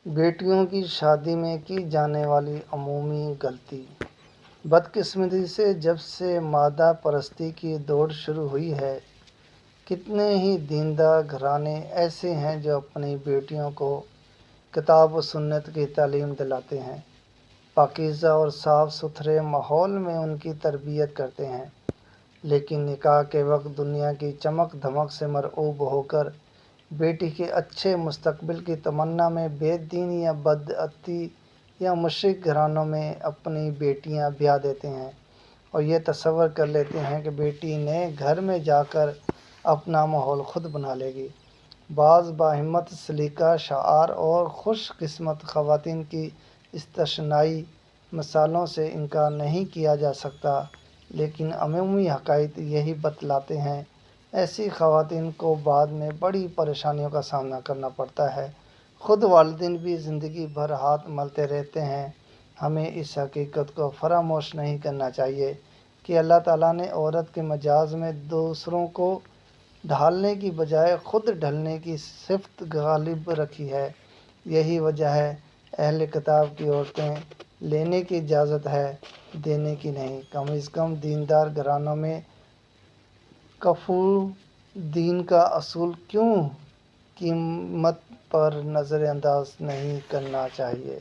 بیٹیوں کی شادی میں کی جانے والی عمومی غلطی۔ بدقسمتی سے جب سے مادہ پرستی کی دوڑ شروع ہوئی ہے، کتنے ہی دیندار گھرانے ایسے ہیں جو اپنی بیٹیوں کو کتاب و سنت کی تعلیم دلاتے ہیں، پاکیزہ اور صاف ستھرے ماحول میں ان کی تربیت کرتے ہیں، لیکن نکاح کے وقت دنیا کی چمک دھمک سے مرعوب ہو کر بیٹی کے اچھے مستقبل کی تمنا میں بے دینی یا بدعتی یا مشرک گھرانوں میں اپنی بیٹیاں بیاہ دیتے ہیں اور یہ تصور کر لیتے ہیں کہ بیٹی نے گھر میں جا کر اپنا ماحول خود بنا لے گی۔ بعض باہمت سلیقہ شعار اور خوش قسمت خواتین کی استثنائی مثالوں سے انکار نہیں کیا جا سکتا، لیکن عمومی حقائق یہی بتلاتے ہیں۔ ایسی خواتین کو بعد میں بڑی پریشانیوں کا سامنا کرنا پڑتا ہے، خود والدین بھی زندگی بھر ہاتھ ملتے رہتے ہیں۔ ہمیں اس حقیقت کو فراموش نہیں کرنا چاہیے کہ اللہ تعالیٰ نے عورت کے مجاز میں دوسروں کو ڈھالنے کی بجائے خود ڈھلنے کی صفت غالب رکھی ہے۔ یہی وجہ ہے اہل کتاب کی عورتیں لینے کی اجازت ہے، دینے کی نہیں۔ کم از کم دیندار گھرانوں میں کفو دین کا اصول کیوں قیمت پر نظر انداز نہیں کرنا چاہیے۔